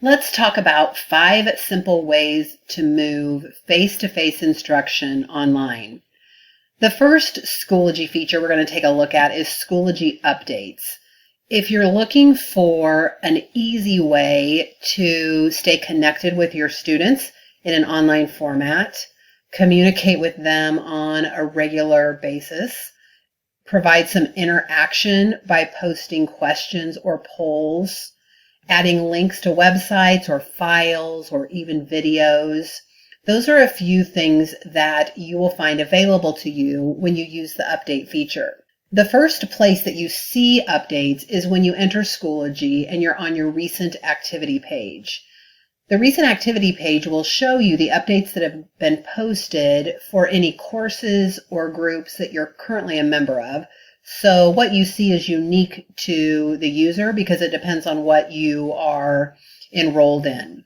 Let's talk about 5 simple ways to move face-to-face instruction online. The first Schoology feature we're going to take a look at is Schoology updates. If you're looking for an easy way to stay connected with your students in an online format, communicate with them on a regular basis, provide some interaction by posting questions or polls, adding links to websites or files or even videos. Those are a few things that you will find available to you when you use the update feature. The first place that you see updates is when you enter Schoology and you're on your recent activity page. The recent activity page will show you the updates that have been posted for any courses or groups that you're currently a member of. So what you see is unique to the user because it depends on what you are enrolled in.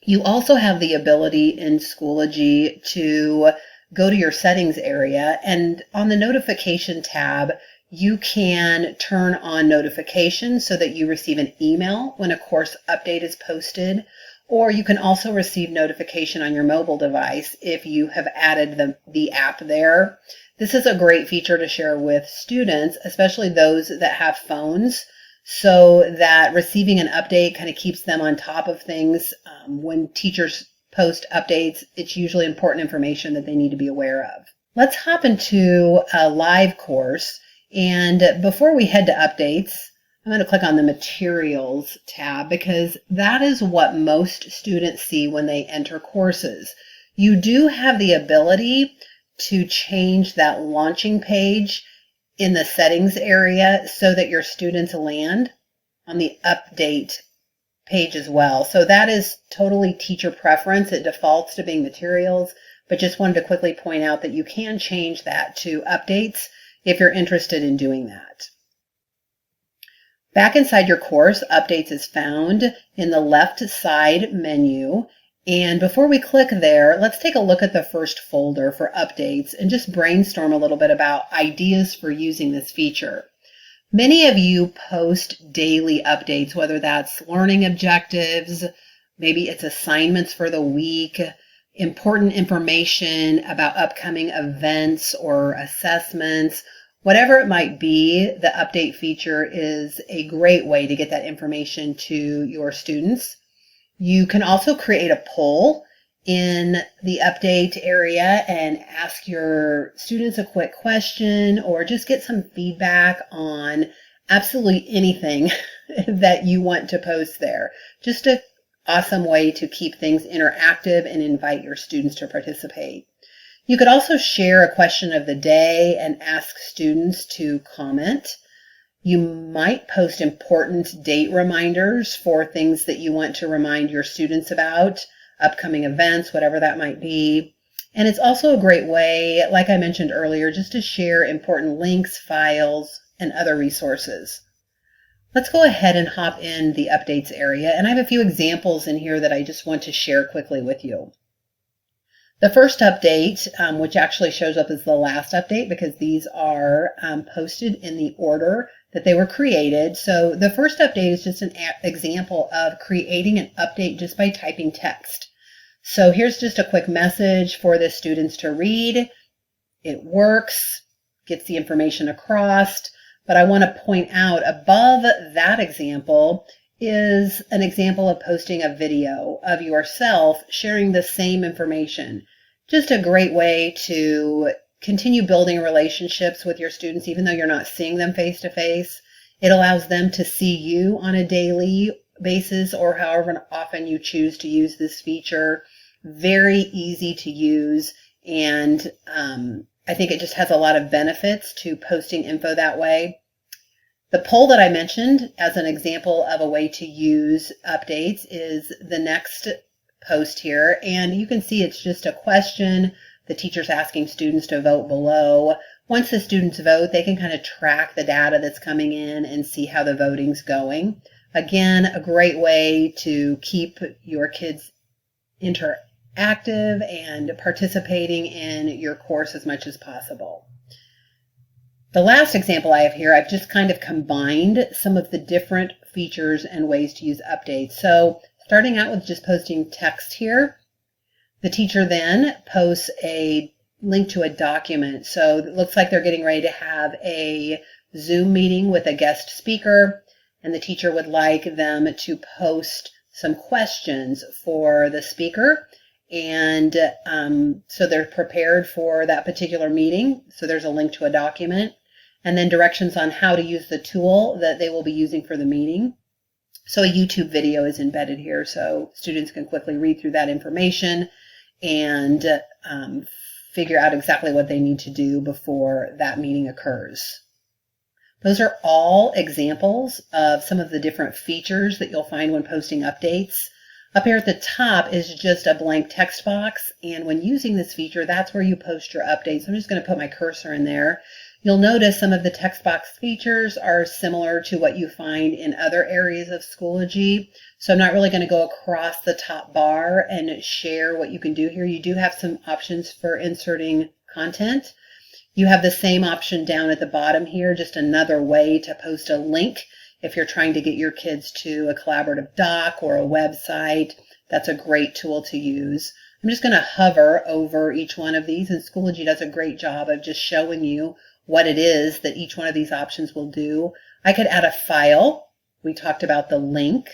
You also have the ability in Schoology to go to your settings area, and on the notification tab, you can turn on notifications so that you receive an email when a course update is posted, or you can also receive notification on your mobile device if you have added the app there. This is a great feature to share with students, especially those that have phones, so that receiving an update kind of keeps them on top of things. When teachers post updates, it's usually important information that they need to be aware of. Let's hop into a live course, and before we head to updates, I'm going to click on the Materials tab because that is what most students see when they enter courses. You do have the ability to change that launching page in the settings area so that your students land on the update page as well. So that is totally teacher preference. It defaults to being materials, but just wanted to quickly point out that you can change that to updates if you're interested in doing that. Back inside your course, updates is found in the left side menu. And before we click there, let's take a look at the first folder for updates and just brainstorm a little bit about ideas for using this feature. Many of you post daily updates, whether that's learning objectives, maybe it's assignments for the week, important information about upcoming events or assessments. Whatever it might be, the update feature is a great way to get that information to your students. You can also create a poll in the update area and ask your students a quick question or just get some feedback on absolutely anything that you want to post there. Just an awesome way to keep things interactive and invite your students to participate. You could also share a question of the day and ask students to comment. You might post important date reminders for things that you want to remind your students about, upcoming events, whatever that might be. And it's also a great way, like I mentioned earlier, just to share important links, files, and other resources. Let's go ahead and hop in the updates area, and I have a few examples in here that I just want to share quickly with you. The first update, which actually shows up as the last update because these are posted in the order that they were created. So the first update is just an example of creating an update just by typing text. So here's just a quick message for the students to read. It works, gets the information across, but I want to point out above that example is an example of posting a video of yourself sharing the same information. Just a great way to continue building relationships with your students, even though you're not seeing them face to face. It allows them to see you on a daily basis or however often you choose to use this feature. Very easy to use, and I think it just has a lot of benefits to posting info that way. The poll that I mentioned as an example of a way to use updates is the next post here, and you can see it's just a question. The teacher's asking students to vote below. Once the students vote, they can kind of track the data that's coming in and see how the voting's going. Again, a great way to keep your kids interactive and participating in your course as much as possible. The last example I have here, I've just kind of combined some of the different features and ways to use updates. So starting out with just posting text here. The teacher then posts a link to a document. So it looks like they're getting ready to have a Zoom meeting with a guest speaker, and the teacher would like them to post some questions for the speaker. And so they're prepared for that particular meeting. So there's a link to a document, and then directions on how to use the tool that they will be using for the meeting. So a YouTube video is embedded here, so students can quickly read through that information and figure out exactly what they need to do before that meeting occurs. Those are all examples of some of the different features that you'll find when posting updates. Up here at the top is just a blank text box, and when using this feature, that's where you post your updates. I'm just going to put my cursor in there. You'll notice some of the text box features are similar to what you find in other areas of Schoology. So I'm not really going to go across the top bar and share what you can do here. You do have some options for inserting content. You have the same option down at the bottom here, just another way to post a link if you're trying to get your kids to a collaborative doc or a website. That's a great tool to use. I'm just going to hover over each one of these, and Schoology does a great job of just showing you what it is that each one of these options will do. I could add a file. We talked about the link.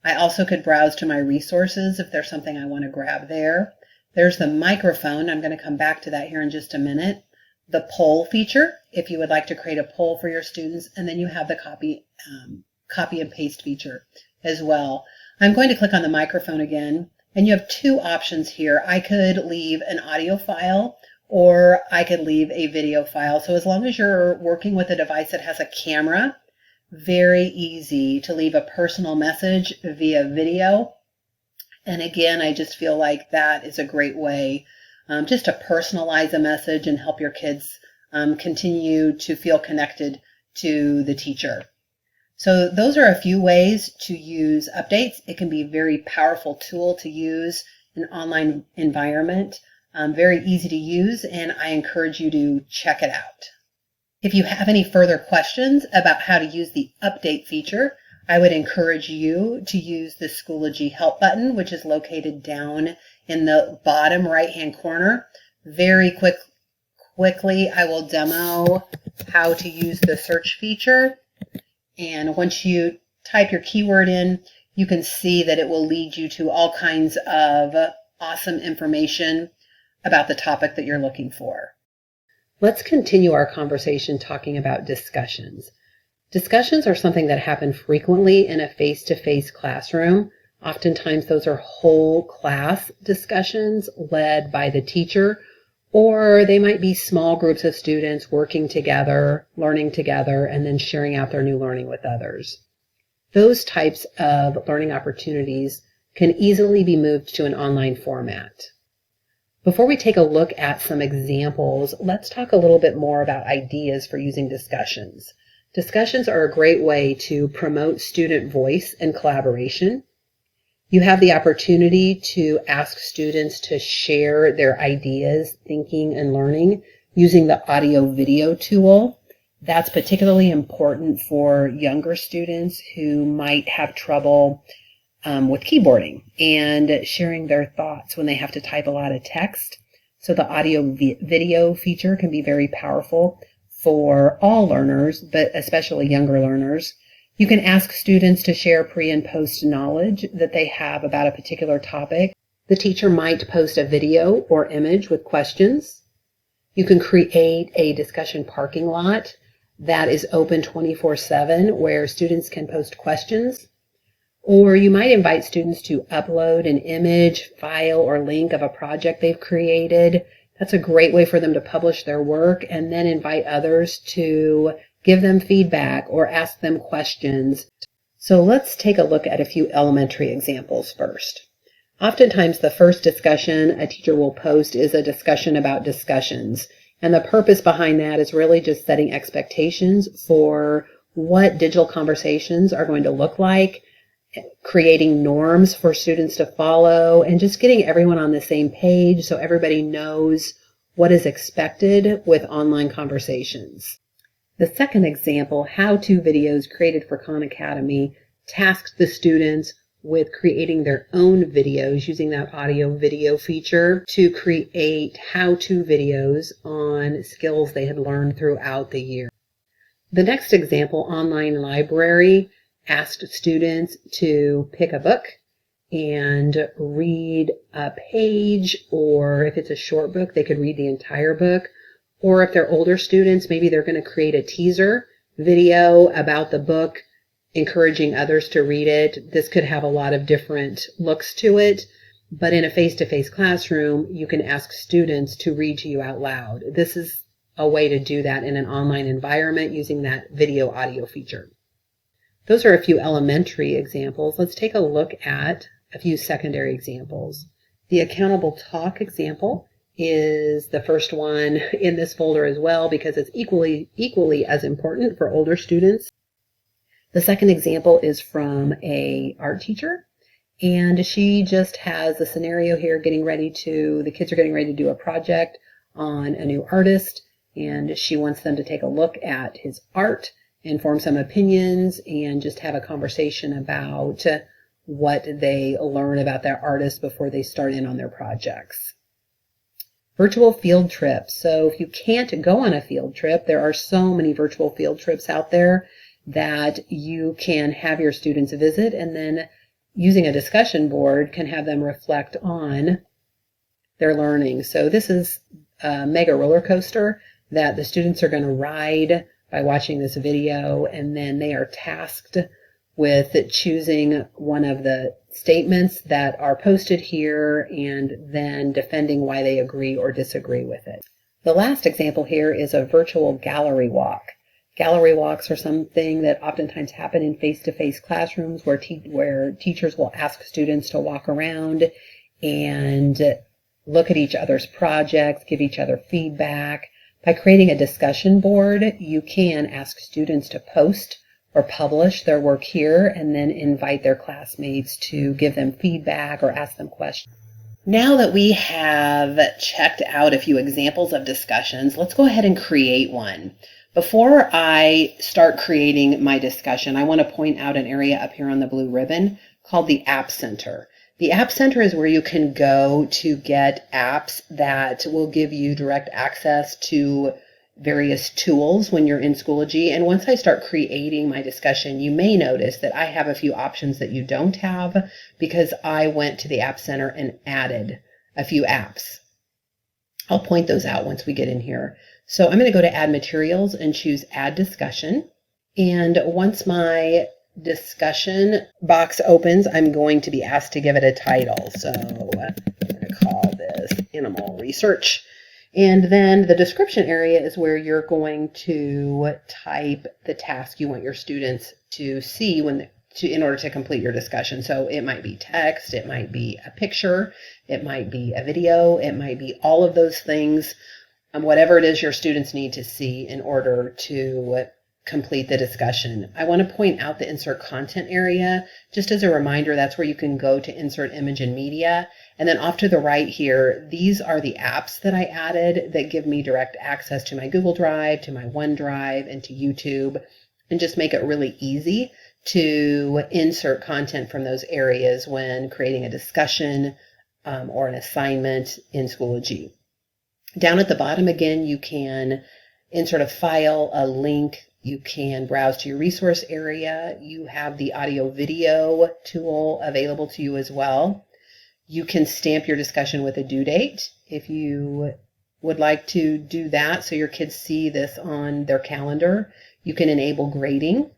I also could browse to my resources if there's something I want to grab there. There's the microphone. I'm going to come back to that here in just a minute. The poll feature, if you would like to create a poll for your students, and then you have the copy and paste feature as well. I'm going to click on the microphone again, and you have two options here. I could leave an audio file, or I could leave a video file. So as long as you're working with a device that has a camera, very easy to leave a personal message via video. And again, I just feel like that is a great way just to personalize a message and help your kids continue to feel connected to the teacher. So those are a few ways to use updates. It can be a very powerful tool to use in an online environment. Very easy to use, and I encourage you to check it out. If you have any further questions about how to use the update feature, I would encourage you to use the Schoology help button, which is located down in the bottom right-hand corner. Very quickly, I will demo how to use the search feature. And once you type your keyword in, you can see that it will lead you to all kinds of awesome information about the topic that you're looking for. Let's continue our conversation talking about discussions. Discussions are something that happen frequently in a face-to-face classroom. Oftentimes those are whole class discussions led by the teacher, or they might be small groups of students working together, learning together, and then sharing out their new learning with others. Those types of learning opportunities can easily be moved to an online format. Before we take a look at some examples, let's talk a little bit more about ideas for using discussions. Discussions are a great way to promote student voice and collaboration. You have the opportunity to ask students to share their ideas, thinking, and learning using the audio-video tool. That's particularly important for younger students who might have trouble with keyboarding and sharing their thoughts when they have to type a lot of text. So the audio-video feature can be very powerful for all learners, but especially younger learners. You can ask students to share pre- and post knowledge that they have about a particular topic. The teacher might post a video or image with questions. You can create a discussion parking lot that is open 24/7 where students can post questions. Or you might invite students to upload an image, file, or link of a project they've created. That's a great way for them to publish their work and then invite others to give them feedback or ask them questions. So let's take a look at a few elementary examples first. Oftentimes the first discussion a teacher will post is a discussion about discussions. And the purpose behind that is really just setting expectations for what digital conversations are going to look like, creating norms for students to follow, and just getting everyone on the same page so everybody knows what is expected with online conversations. The second example, how-to videos created for Khan Academy, tasked the students with creating their own videos using that audio video feature to create how-to videos on skills they had learned throughout the year. The next example, online library, asked students to pick a book and read a page, or if it's a short book, they could read the entire book. Or if they're older students, maybe they're going to create a teaser video about the book, encouraging others to read it. This could have a lot of different looks to it, but in a face-to-face classroom, you can ask students to read to you out loud. This is a way to do that in an online environment using that video audio feature. Those are a few elementary examples. Let's take a look at a few secondary examples. The accountable talk example is the first one in this folder as well because it's equally as important for older students. The second example is from an art teacher, and she just has a scenario here the kids are getting ready to do a project on a new artist, and she wants them to take a look at his art and form some opinions and just have a conversation about what they learn about their artist before they start in on their projects. Virtual field trips. So if you can't go on a field trip, there are so many virtual field trips out there that you can have your students visit, and then using a discussion board can have them reflect on their learning. So this is a mega roller coaster that the students are going to ride by watching this video, and then they are tasked with choosing one of the statements that are posted here and then defending why they agree or disagree with it. The last example here is a virtual gallery walk. Gallery walks are something that oftentimes happen in face-to-face classrooms where teachers will ask students to walk around and look at each other's projects, give each other feedback. By creating a discussion board, you can ask students to post or publish their work here and then invite their classmates to give them feedback or ask them questions. Now that we have checked out a few examples of discussions, let's go ahead and create one. Before I start creating my discussion, I want to point out an area up here on the blue ribbon called the App Center. The App Center is where you can go to get apps that will give you direct access to various tools when you're in Schoology. And once I start creating my discussion, you may notice that I have a few options that you don't have because I went to the App Center and added a few apps. I'll point those out once we get in here. So I'm going to go to Add Materials and choose Add Discussion. And once my discussion box opens, I'm going to be asked to give it a title. So I'm going to call this Animal Research. And then the description area is where you're going to type the task you want your students to see in order to complete your discussion. So it might be text, it might be a picture, it might be a video, it might be all of those things, whatever it is your students need to see in order to complete the discussion. I want to point out the Insert Content area. Just as a reminder, that's where you can go to insert image and media. And then off to the right here, these are the apps that I added that give me direct access to my Google Drive, to my OneDrive, and to YouTube, and just make it really easy to insert content from those areas when creating a discussion or an assignment in Schoology. Down at the bottom, again, you can insert a file, a link. You can browse to your resource area. You have the audio video tool available to you as well. You can stamp your discussion with a due date if you would like to do that so your kids see this on their calendar. You can enable grading.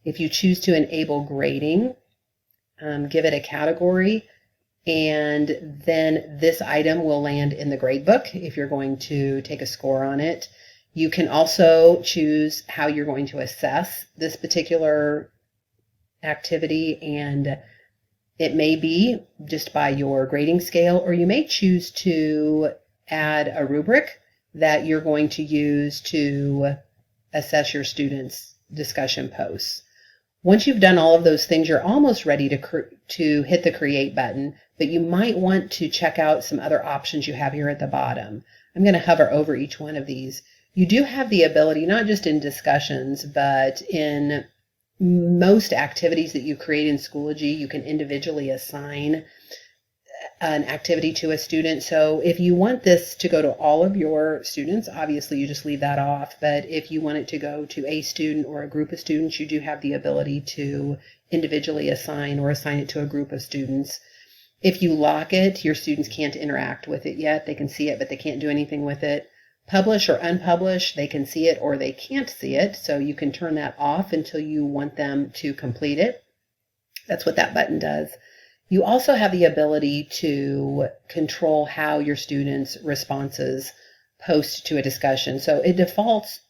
If you choose to enable grading, give it a category, and then this item will land in the gradebook if you're going to take a score on it. You can also choose how you're going to assess this particular activity, and it may be just by your grading scale, or you may choose to add a rubric that you're going to use to assess your students' discussion posts. Once you've done all of those things, you're almost ready to hit the Create button, but you might want to check out some other options you have here at the bottom. I'm going to hover over each one of these. You do have the ability, not just in discussions, but in most activities that you create in Schoology, you can individually assign an activity to a student. So if you want this to go to all of your students, obviously you just leave that off. But if you want it to go to a student or a group of students, you do have the ability to individually assign or assign it to a group of students. If you lock it, your students can't interact with it yet. They can see it, but they can't do anything with it. Publish or unpublish, they can see it or they can't see it. So you can turn that off until you want them to complete it. That's what that button does. You also have the ability to control how your students' responses post to a discussion. So it defaults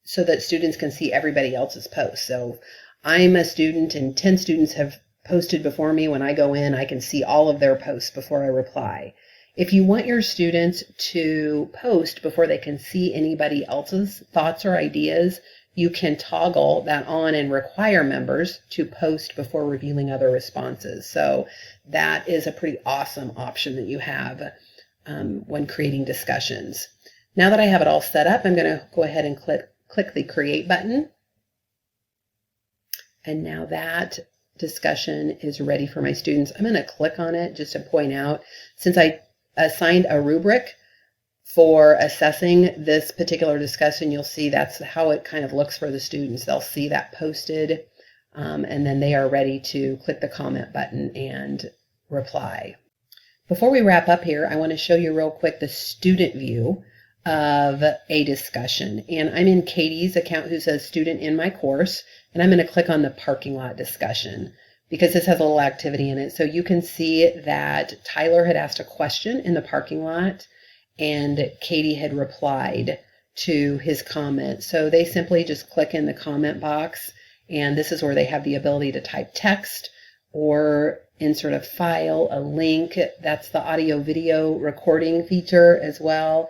so that students can see everybody else's posts. So I'm a student and 10 students have posted before me. When I go in, I can see all of their posts before I reply. If you want your students to post before they can see anybody else's thoughts or ideas, you can toggle that on and require members to post before revealing other responses. So that is a pretty awesome option that you have when creating discussions. Now that I have it all set up, I'm going to go ahead and click the Create button. And now that discussion is ready for my students. I'm going to click on it just to point out, since I assigned a rubric for assessing this particular discussion, you'll see that's how it kind of looks for the students. They'll see that posted, and then they are ready to click the comment button and reply. Before we wrap up here, I want to show you real quick the student view of a discussion. And I'm in Katie's account who says student in my course, and I'm going to click on the parking lot discussion because this has a little activity in it. So you can see that Tyler had asked a question in the parking lot, and Katie had replied to his comment. So they simply just click in the comment box, and this is where they have the ability to type text or insert a file, a link. That's the audio video recording feature as well.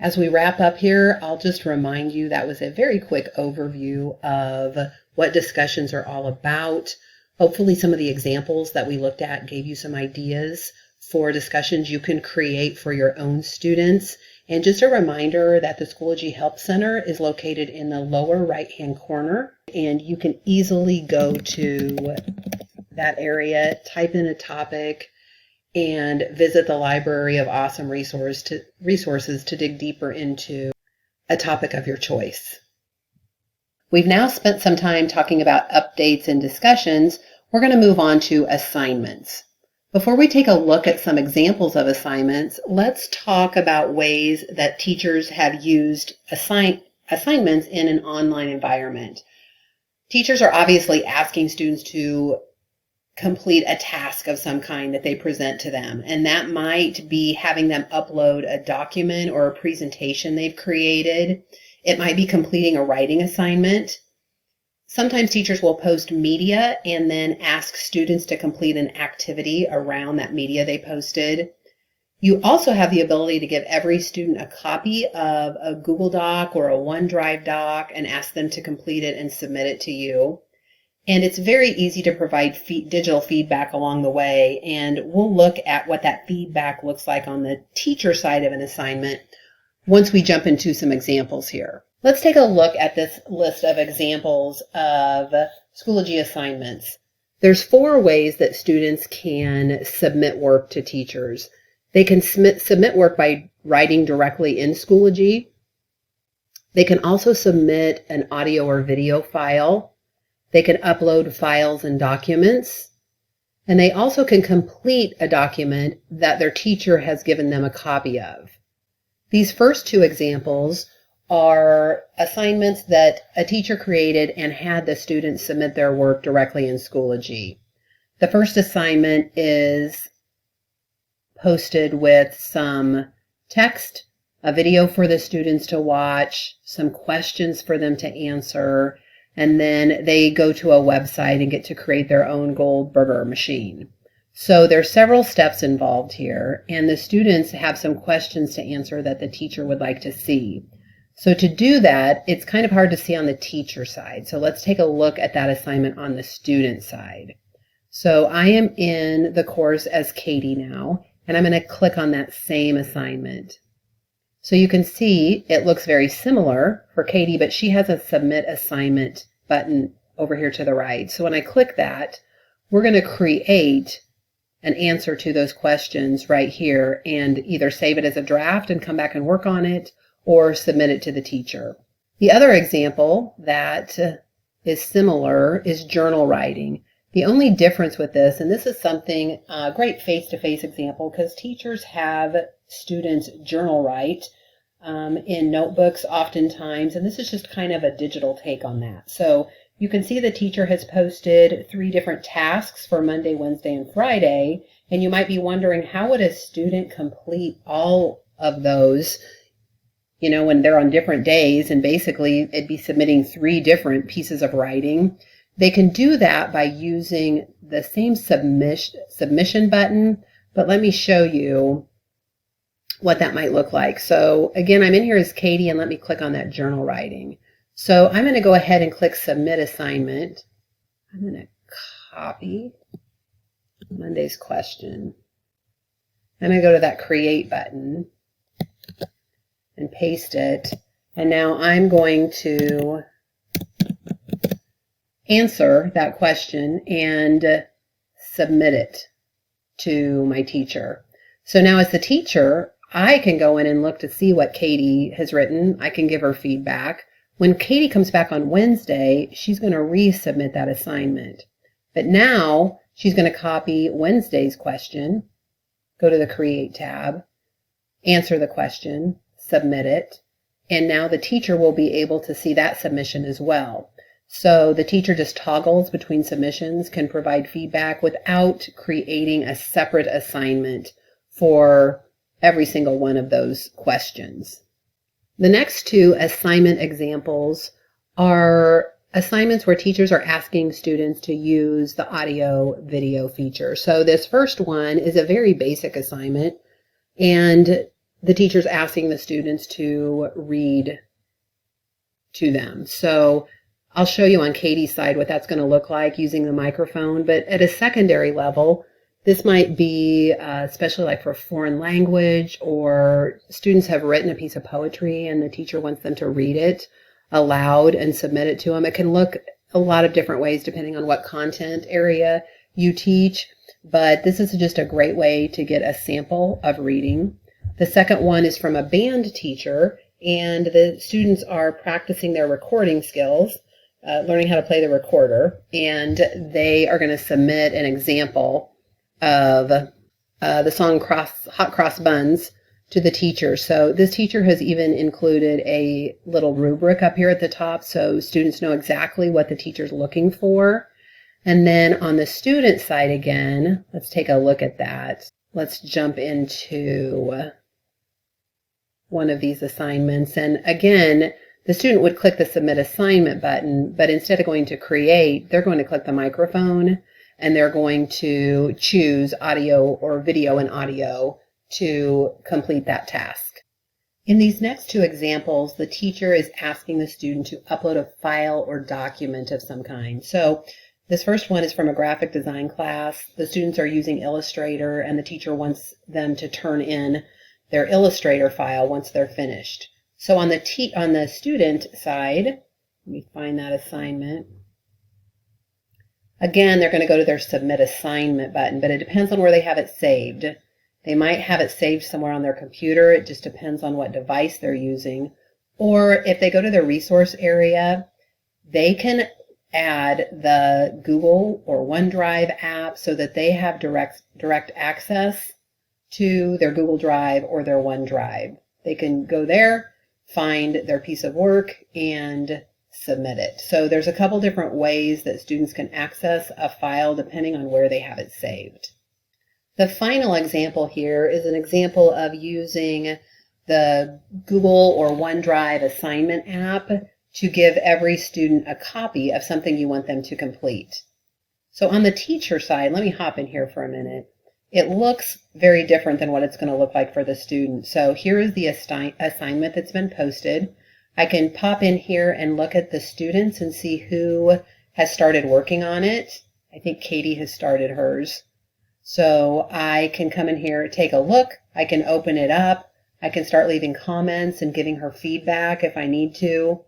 As we wrap up here, I'll just remind you that was a very quick overview of what discussions are all about. Hopefully some of the examples that we looked at gave you some ideas for discussions you can create for your own students. And just a reminder that the Schoology Help Center is located in the lower right-hand corner, and you can easily go to that area, type in a topic, and visit the library of awesome resources to dig deeper into a topic of your choice. We've now spent some time talking about updates and discussions. We're going to move on to assignments. Before we take a look at some examples of assignments, let's talk about ways that teachers have used assignments in an online environment. Teachers are obviously asking students to complete a task of some kind that they present to them, and that might be having them upload a document or a presentation they've created. It might be completing a writing assignment. Sometimes teachers will post media and then ask students to complete an activity around that media they posted. You also have the ability to give every student a copy of a Google Doc or a OneDrive doc and ask them to complete it and submit it to you. And it's very easy to provide digital feedback along the way, and we'll look at what that feedback looks like on the teacher side of an assignment once we jump into some examples here. Let's take a look at this list of examples of Schoology assignments. There's 4 ways that students can submit work to teachers. They can submit work by writing directly in Schoology. They can also submit an audio or video file. They can upload files and documents. And they also can complete a document that their teacher has given them a copy of. These first 2 examples are assignments that a teacher created and had the students submit their work directly in Schoology. The first assignment is posted with some text, a video for the students to watch, some questions for them to answer, and then they go to a website and get to create their own gold burger machine. So there's several steps involved here, and the students have some questions to answer that the teacher would like to see. So to do that, it's kind of hard to see on the teacher side. So let's take a look at that assignment on the student side. So I am in the course as Katie now, and I'm going to click on that same assignment. So you can see it looks very similar for Katie, but she has a Submit Assignment button over here to the right. So when I click that, we're going to create an answer to those questions right here and either save it as a draft and come back and work on it or submit it to the teacher. The other example that is similar is journal writing. The only difference with this, and this is something, a great face-to-face example, because teachers have students journal write in notebooks oftentimes, and this is just kind of a digital take on that. So you can see the teacher has posted 3 different tasks for Monday, Wednesday, and Friday, and you might be wondering, how would a student complete all of those, when they're on different days, and basically it'd be submitting 3 different pieces of writing. They can do that by using the same submission button, but let me show you what that might look like. So again, I'm in here as Katie, and let me click on that journal writing. So I'm going to go ahead and click Submit Assignment. I'm going to copy Monday's question. I'm going to go to that Create button and paste it. And now I'm going to answer that question and submit it to my teacher. So now as the teacher, I can go in and look to see what Katie has written. I can give her feedback. When Katie comes back on Wednesday, she's going to resubmit that assignment. But now she's going to copy Wednesday's question, go to the Create tab, answer the question, submit it, and now the teacher will be able to see that submission as well. So the teacher just toggles between submissions, can provide feedback without creating a separate assignment for every single one of those questions. The next 2 assignment examples are assignments where teachers are asking students to use the audio video feature. So this first one is a very basic assignment, and the teacher's asking the students to read to them. So I'll show you on Katie's side what that's going to look like using the microphone, but at a secondary level, this might be especially like for foreign language, or students have written a piece of poetry and the teacher wants them to read it aloud and submit it to them. It can look a lot of different ways depending on what content area you teach, but this is just a great way to get a sample of reading. The second one is from a band teacher, and the students are practicing their recording skills, learning how to play the recorder, and they are going to submit an example of the song Hot Cross Buns to the teacher. So this teacher has even included a little rubric up here at the top so students know exactly what the teacher's looking for. And then on the student side again, let's take a look at that. Let's jump into one of these assignments. And again, the student would click the Submit Assignment button, but instead of going to Create, they're going to click the microphone, and they're going to choose audio or video and audio to complete that task. In these next 2 examples, the teacher is asking the student to upload a file or document of some kind. So this first one is from a graphic design class. The students are using Illustrator, and the teacher wants them to turn in their Illustrator file once they're finished. So on the student side, let me find that assignment. Again, they're going to go to their Submit Assignment button, but it depends on where they have it saved. They might have it saved somewhere on their computer. It just depends on what device they're using. Or if they go to their resource area, they can add the Google or OneDrive app so that they have direct access to their Google Drive or their OneDrive. They can go there, find their piece of work, and submit it. So there's a couple different ways that students can access a file depending on where they have it saved. The final example here is an example of using the Google or OneDrive assignment app to give every student a copy of something you want them to complete. So on the teacher side, let me hop in here for a minute. It looks very different than what it's going to look like for the student. So here is the assignment that's been posted. I can pop in here and look at the students and see who has started working on it. I think Katie has started hers. So I can come in here, take a look. I can open it up. I can start leaving comments and giving her feedback if I need to.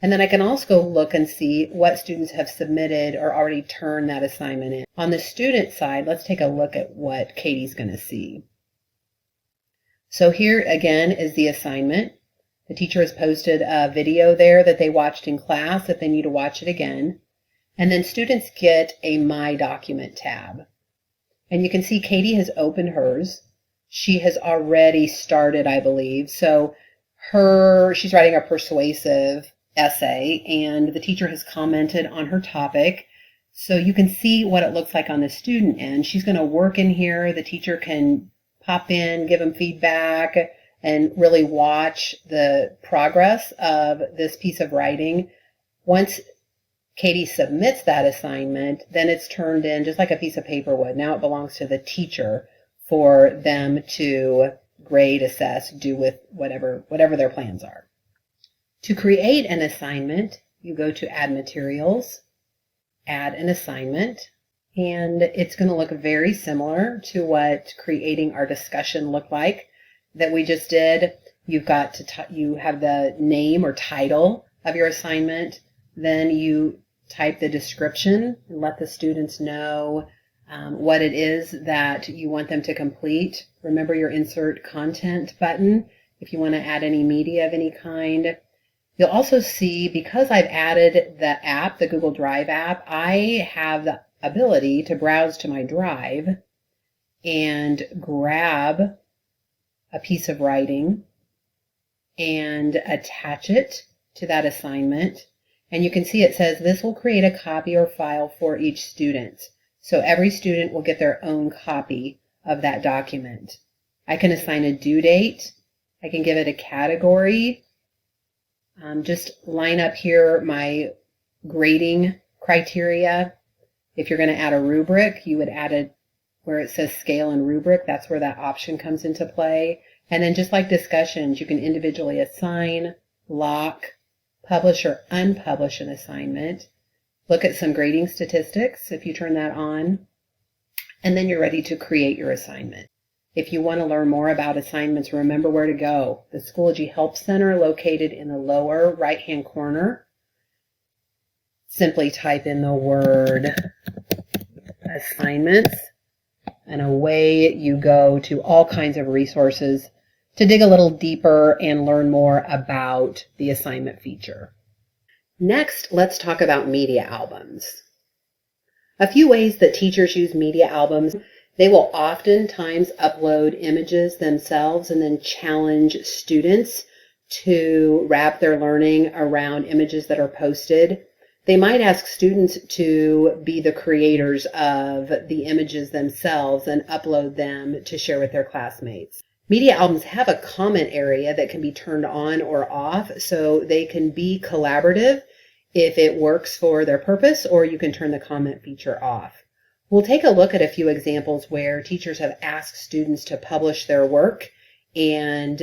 And then I can also go look and see what students have submitted or already turned that assignment in. On the student side, let's take a look at what Katie's going to see. So here again is the assignment. The teacher has posted a video there that they watched in class if they need to watch it again. And then students get a My Document tab. And you can see Katie has opened hers. She has already started, I believe. So she's writing a persuasive essay, and the teacher has commented on her topic. So you can see what it looks like on the student end. She's going to work in here. The teacher can pop in, give them feedback, and really watch the progress of this piece of writing. Once Katie submits that assignment, then it's turned in just like a piece of paper would. Now it belongs to the teacher for them to grade, assess, do with whatever their plans are. To create an assignment, you go to Add Materials, Add an Assignment, and it's going to look very similar to what creating our discussion looked like that we just did. You have the name or title of your assignment, then you type the description and let the students know what it is that you want them to complete. Remember your Insert Content button if you want to add any media of any kind. You'll also see, because I've added the app, the Google Drive app, I have the ability to browse to my drive and grab a piece of writing and attach it to that assignment. And you can see it says this will create a copy or file for each student. So every student will get their own copy of that document. I can assign a due date. I can give it a category. Just line up here my grading criteria. If you're going to add a rubric, you would add it where it says scale and rubric. That's where that option comes into play. And then just like discussions, you can individually assign, lock, publish or unpublish an assignment. Look at some grading statistics if you turn that on. And then you're ready to create your assignment. If you want to learn more about assignments, remember where to go. The Schoology Help Center located in the lower right-hand corner. Simply type in the word assignments, and away you go to all kinds of resources to dig a little deeper and learn more about the assignment feature. Next, let's talk about media albums. A few ways that teachers use media albums. They will oftentimes upload images themselves and then challenge students to wrap their learning around images that are posted. They might ask students to be the creators of the images themselves and upload them to share with their classmates. Media albums have a comment area that can be turned on or off, so they can be collaborative if it works for their purpose, or you can turn the comment feature off. We'll take a look at a few examples where teachers have asked students to publish their work and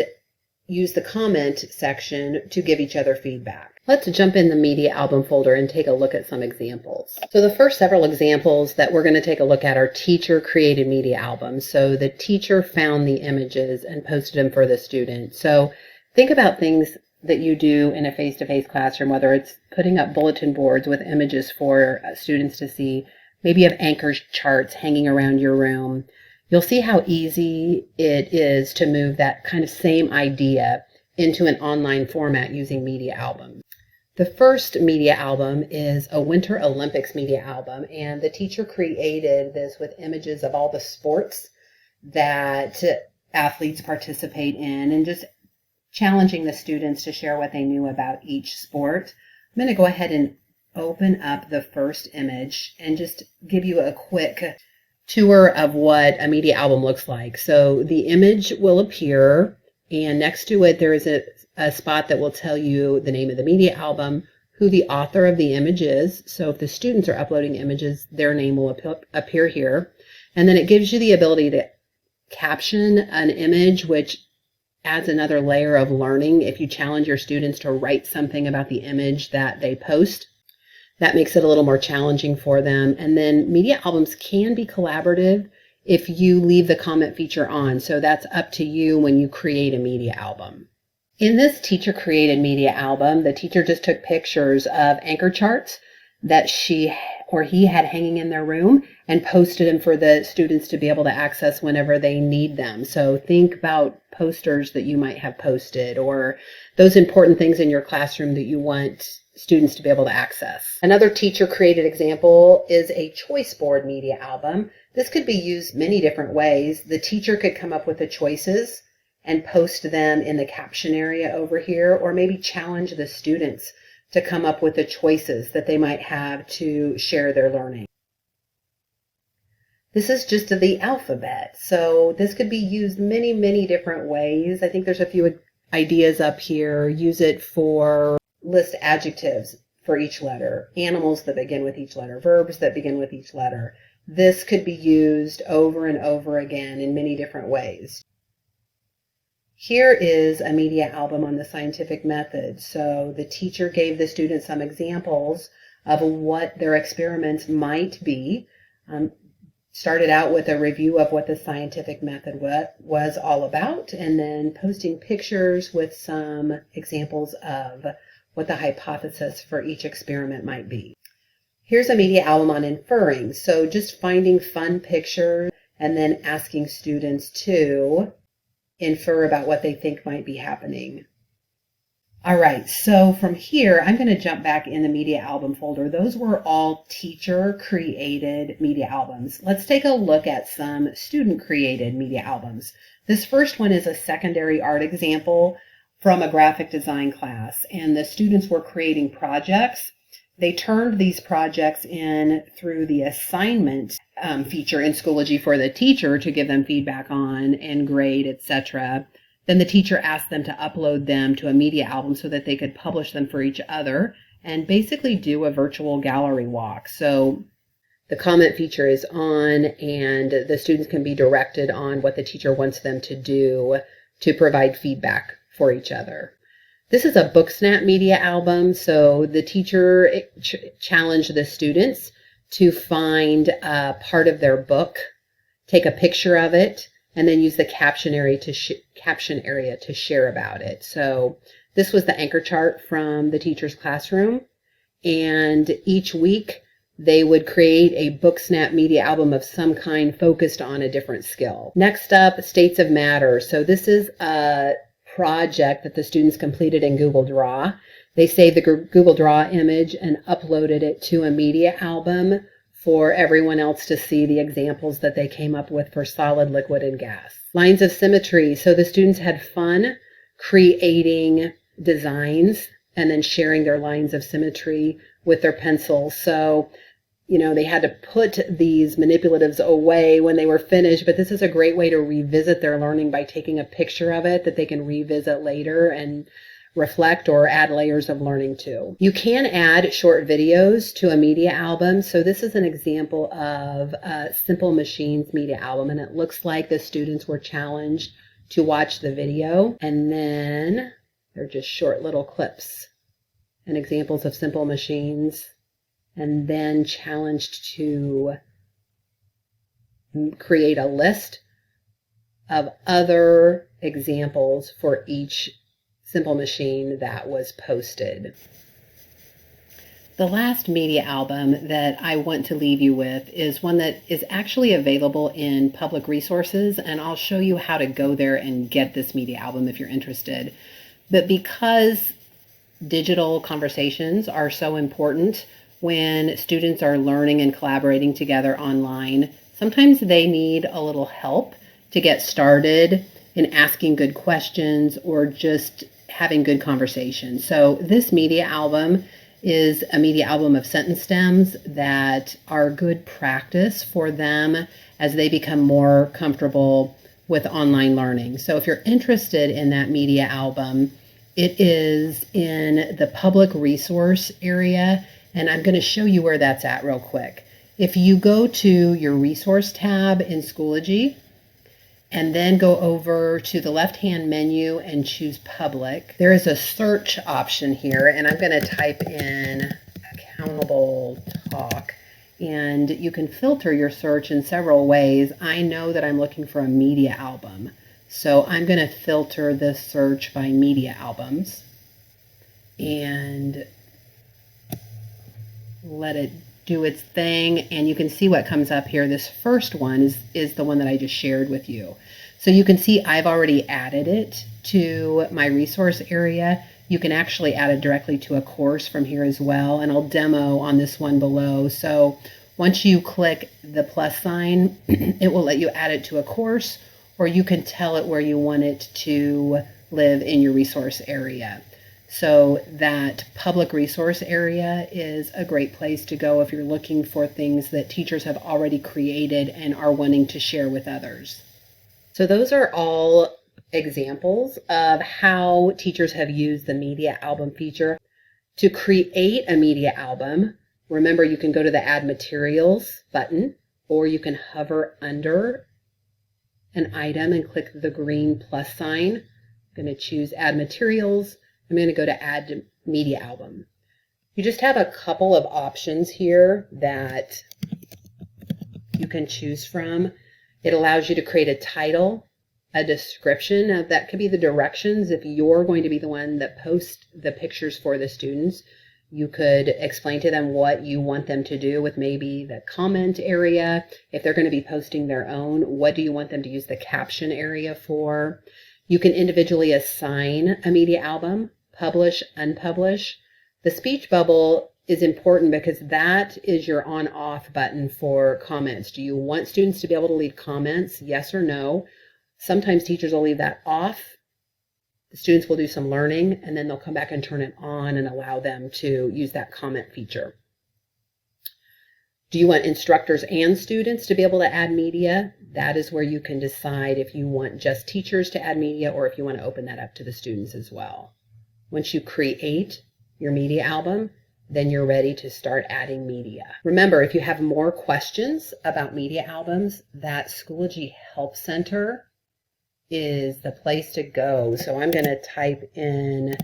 use the comment section to give each other feedback. Let's jump in the media album folder and take a look at some examples. So the first several examples that we're going to take a look at are teacher created media albums. So the teacher found the images and posted them for the student. So think about things that you do in a face-to-face classroom, whether it's putting up bulletin boards with images for students to see. Maybe you have anchor charts hanging around your room. You'll see how easy it is to move that kind of same idea into an online format using media albums. The first media album is a Winter Olympics media album, and the teacher created this with images of all the sports that athletes participate in and just challenging the students to share what they knew about each sport. I'm going to go ahead and open up the first image and just give you a quick tour of what a media album looks like. So the image will appear, and next to it there is a spot that will tell you the name of the media album, who the author of the image is. So if the students are uploading images, their name will appear here. And then it gives you the ability to caption an image, which adds another layer of learning. If you challenge your students to write something about the image that they post, that makes it a little more challenging for them. And then media albums can be collaborative if you leave the comment feature on. So that's up to you when you create a media album. In this teacher-created media album, the teacher just took pictures of anchor charts that she or he had hanging in their room and posted them for the students to be able to access whenever they need them. So think about posters that you might have posted or those important things in your classroom that you want students to be able to access. Another teacher-created example is a choice board media album. This could be used many different ways. The teacher could come up with the choices and post them in the caption area over here, or maybe challenge the students to come up with the choices that they might have to share their learning. This is just the alphabet, so this could be used many different ways. I think there's a few ideas up here. Use it for list adjectives for each letter, animals that begin with each letter, verbs that begin with each letter. This could be used over and over again in many different ways. Here is a media album on the scientific method. So the teacher gave the students some examples of what their experiments might be. Started out with a review of what the scientific method was all about, and then posting pictures with some examples of what the hypothesis for each experiment might be. Here's a media album on inferring. So just finding fun pictures and then asking students to infer about what they think might be happening. All right, so from here, I'm going to jump back in the media album folder. Those were all teacher-created media albums. Let's take a look at some student-created media albums. This first one is a secondary art example from a graphic design class, and the students were creating projects. They turned these projects in through the assignment feature in Schoology for the teacher to give them feedback on and grade, etc. Then the teacher asked them to upload them to a media album so that they could publish them for each other and basically do a virtual gallery walk. So the comment feature is on and the students can be directed on what the teacher wants them to do to provide feedback for each other. This is a BookSnap media album, so the teacher challenged the students to find a part of their book, take a picture of it, and then use the caption area to share about it. So this was the anchor chart from the teacher's classroom, and each week they would create a BookSnap media album of some kind focused on a different skill. Next up, States of Matter. So this is a project that the students completed in Google Draw. They saved the Google Draw image and uploaded it to a media album for everyone else to see the examples that they came up with for solid, liquid, and gas. Lines of symmetry. So the students had fun creating designs and then sharing their lines of symmetry with their pencils. So they had to put these manipulatives away when they were finished, but this is a great way to revisit their learning by taking a picture of it that they can revisit later and reflect or add layers of learning to. You can add short videos to a media album. So this is an example of a Simple Machines media album, and it looks like the students were challenged to watch the video, and then they're just short little clips and examples of Simple Machines, and then challenged to create a list of other examples for each Simple Machine that was posted. The last media album that I want to leave you with is one that is actually available in public resources, and I'll show you how to go there and get this media album if you're interested. But because digital conversations are so important when students are learning and collaborating together online, sometimes they need a little help to get started in asking good questions or just having good conversations. So this media album is a media album of sentence stems that are good practice for them as they become more comfortable with online learning. So if you're interested in that media album, it is in the public resource area, and I'm going to show you where that's at real quick. If you go to your resource tab in Schoology and then go over to the left-hand menu and choose public, there is a search option here, and I'm going to type in accountable talk, and you can filter your search in several ways. I know that I'm looking for a media album, So I'm going to filter this search by media albums and let it do its thing, and you can see what comes up here. This first one is the one that I just shared with you. So you can see I've already added it to my resource area. You can actually add it directly to a course from here as well, and I'll demo on this one below. So once you click the plus sign, it will let you add it to a course, or you can tell it where you want it to live in your resource area. So that public resource area is a great place to go if you're looking for things that teachers have already created and are wanting to share with others. So those are all examples of how teachers have used the media album feature. To create a media album, remember you can go to the Add Materials button, or you can hover under an item and click the green plus sign. I'm going to choose Add Materials. I'm going to go to Add Media Album. You just have a couple of options here that you can choose from. It allows you to create a title, a description of that could be the directions. If you're going to be the one that posts the pictures for the students, you could explain to them what you want them to do with maybe the comment area. If they're going to be posting their own, what do you want them to use the caption area for? You can individually assign a media album, publish, unpublish. The speech bubble is important because that is your on-off button for comments. Do you want students to be able to leave comments, yes or no? Sometimes teachers will leave that off. The students will do some learning, and then they'll come back and turn it on and allow them to use that comment feature. Do you want instructors and students to be able to add media? That is where you can decide if you want just teachers to add media or if you want to open that up to the students as well. Once you create your media album, then you're ready to start adding media. Remember, if you have more questions about media albums, that Schoology Help Center is the place to go. So I'm going to type in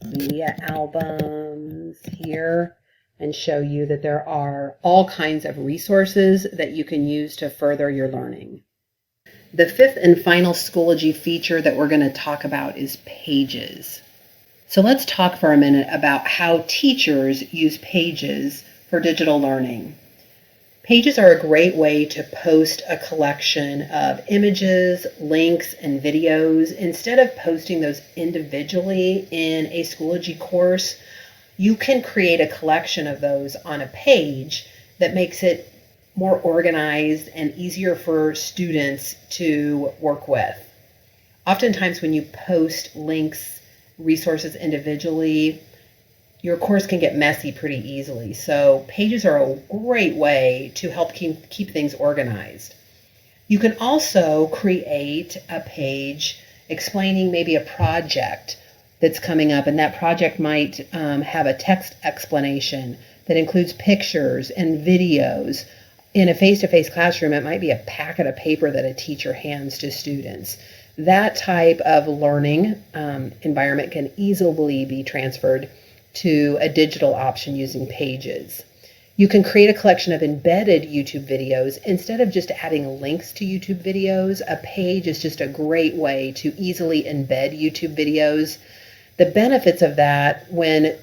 media albums here and show you that there are all kinds of resources that you can use to further your learning. The fifth and final Schoology feature that we're going to talk about is pages. So let's talk for a minute about how teachers use pages for digital learning. Pages are a great way to post a collection of images, links, and videos. Instead of posting those individually in a Schoology course, you can create a collection of those on a page that makes it more organized and easier for students to work with. Oftentimes when you post links, resources individually, your course can get messy pretty easily. So pages are a great way to help keep things organized. You can also create a page explaining maybe a project that's coming up, and that project might have a text explanation that includes pictures and videos. In a face-to-face classroom, it might be a packet of paper that a teacher hands to students. That type of learning environment can easily be transferred to a digital option using pages. You can create a collection of embedded YouTube videos. Instead of just adding links to YouTube videos, a page is just a great way to easily embed YouTube videos. The benefits of that, when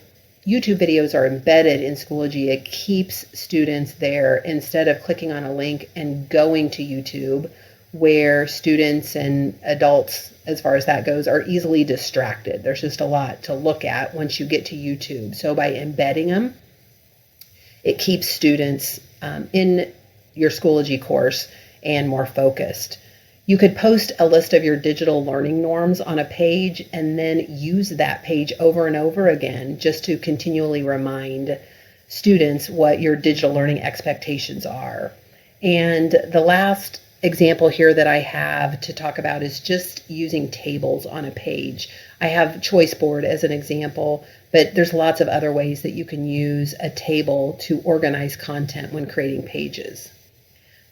YouTube videos are embedded in Schoology, it keeps students there instead of clicking on a link and going to YouTube, where students and adults, as far as that goes, are easily distracted. There's just a lot to look at once you get to YouTube. So by embedding them, it keeps students in your Schoology course and more focused. You could post a list of your digital learning norms on a page and then use that page over and over again just to continually remind students what your digital learning expectations are. And the last example here that I have to talk about is just using tables on a page. I have Choice Board as an example, but there's lots of other ways that you can use a table to organize content when creating pages.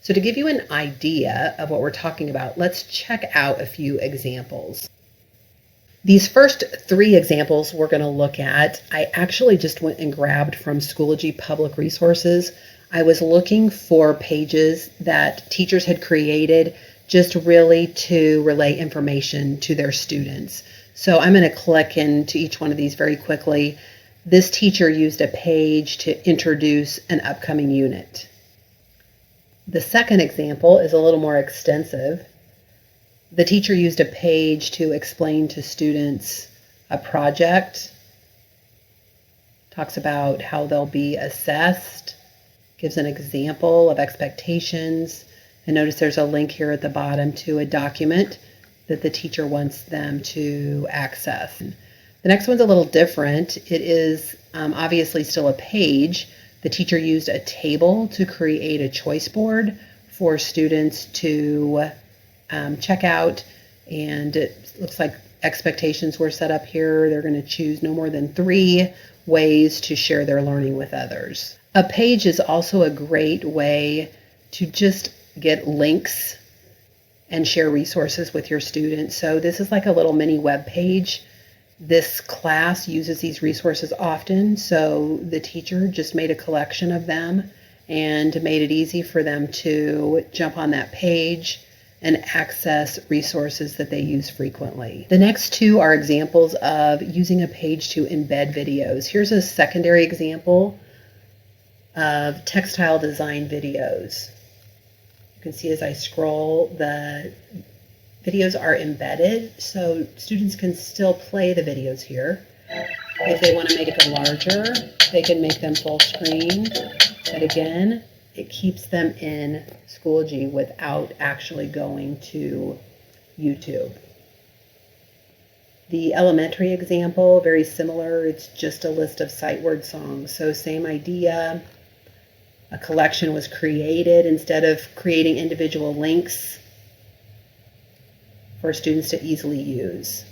So to give you an idea of what we're talking about, let's check out a few examples. These first three examples we're going to look at, I actually just went and grabbed from Schoology Public Resources. I was looking for pages that teachers had created just really to relay information to their students. So I'm going to click into each one of these very quickly. This teacher used a page to introduce an upcoming unit. The second example is a little more extensive. The teacher used a page to explain to students a project, talks about how they'll be assessed, gives an example of expectations, and notice there's a link here at the bottom to a document that the teacher wants them to access. The next one's a little different. It is obviously still a page. The teacher used a table to create a choice board for students to check out, and it looks like expectations were set up here. They're going to choose no more than 3 ways to share their learning with others. A page is also a great way to just get links and share resources with your students. So this is like a little mini web page. This class uses these resources often, so the teacher just made a collection of them and made it easy for them to jump on that page and access resources that they use frequently. The next 2 are examples of using a page to embed videos. Here's a secondary example of textile design videos. You can see as I scroll, the videos are embedded, so students can still play the videos here. If they want to make them larger, they can make them full screen. But again, it keeps them in Schoology without actually going to YouTube. The elementary example, very similar. It's just a list of sight word songs. So same idea. A collection was created instead of creating individual links for students to easily use.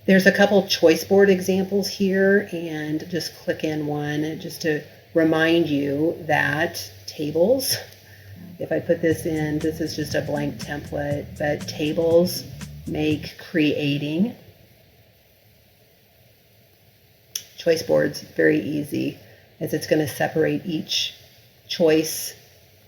There's a couple choice board examples here, and just click in one just to remind you that tables, if I put this in, this is just a blank template, but tables make creating. Choice boards, very easy, as it's going to separate each choice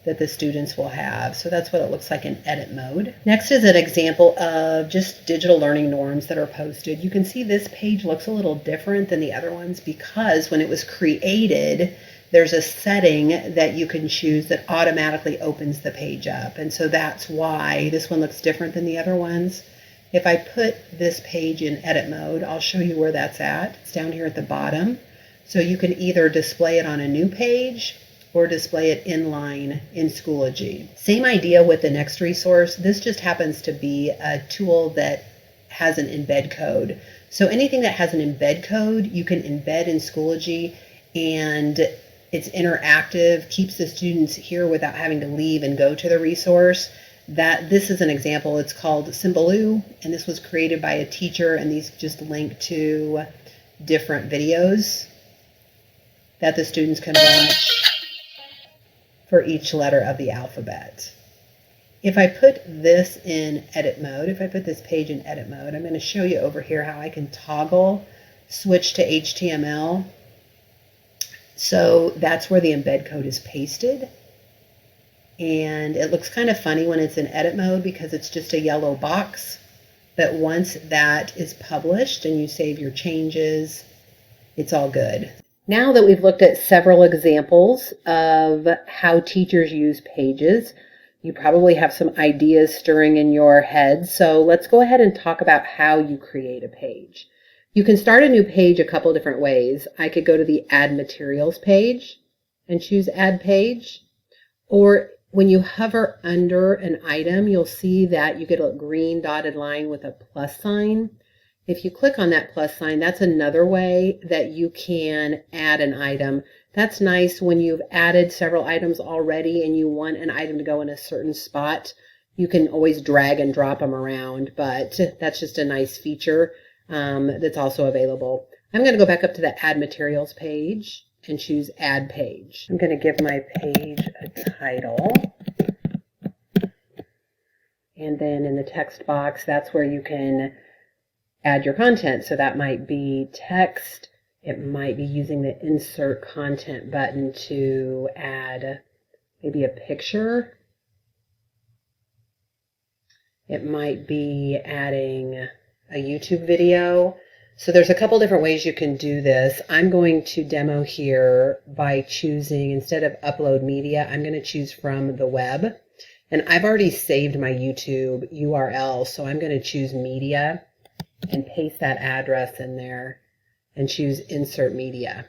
that the students will have. So that's what it looks like in edit mode. Next is an example of just digital learning norms that are posted. You can see this page looks a little different than the other ones because when it was created, there's a setting that you can choose that automatically opens the page up. And so that's why this one looks different than the other ones. If I put this page in edit mode, I'll show you where that's at. It's down here at the bottom. So you can either display it on a new page or display it inline in Schoology. Same idea with the next resource. This just happens to be a tool that has an embed code. So anything that has an embed code, you can embed in Schoology, and it's interactive, keeps the students here without having to leave and go to the resource. This is an example. It's called Symbaloo, and this was created by a teacher, and these just link to different videos that the students can watch for each letter of the alphabet. If I put this in edit mode, if I put this page in edit mode, I'm going to show you over here how I can toggle switch to HTML. So that's where the embed code is pasted. And it looks kind of funny when it's in edit mode because it's just a yellow box. But once that is published and you save your changes, it's all good. Now that we've looked at several examples of how teachers use pages, you probably have some ideas stirring in your head. So let's go ahead and talk about how you create a page. You can start a new page a couple different ways. I could go to the Add Materials page and choose Add Page. Or when you hover under an item, you'll see that you get a green dotted line with a plus sign. If you click on that plus sign, that's another way that you can add an item. That's nice when you've added several items already and you want an item to go in a certain spot. You can always drag and drop them around, but that's just a nice feature that's also available. I'm going to go back up to the Add Materials page and choose Add Page. I'm going to give my page a title. And then in the text box, that's where you can add your content. So that might be text. It might be using the Insert Content button to add maybe a picture It might be adding a YouTube video. So there's a couple different ways you can do this. I'm going to demo here by choosing, instead of upload media, I'm going to choose from the web. And I've already saved my YouTube URL, so I'm going to choose media and paste that address in there and choose insert media.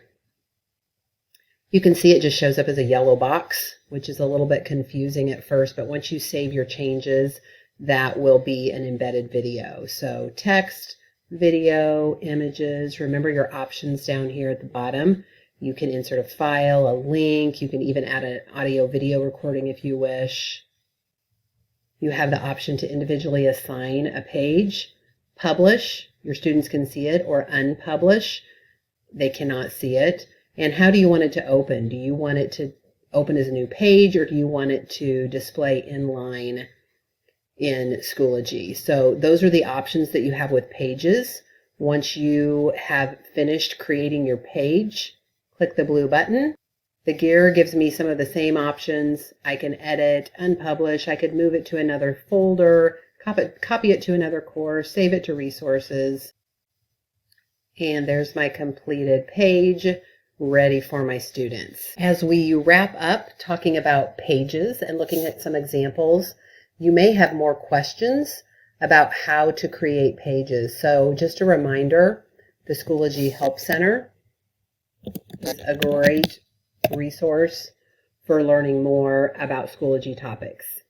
You can see it just shows up as a yellow box, which is a little bit confusing at first, but once you save your changes, that will be an embedded video. So text, video, images. Remember your options down here at the bottom. You can insert a file, a link. You can even add an audio video recording if you wish. You have the option to individually assign a page, publish, your students can see it, or unpublish, they cannot see it. And how do you want it to open? Do you want it to open as a new page, or do you want it to display inline in Schoology? So those are the options that you have with pages. Once you have finished creating your page, click the blue button. The gear gives me some of the same options. I can edit, unpublish, I could move it to another folder, copy it to another course, save it to resources. And there's my completed page, ready for my students. As we wrap up talking about pages and looking at some examples, you may have more questions about how to create pages. So just a reminder, the Schoology Help Center is a great resource for learning more about Schoology topics.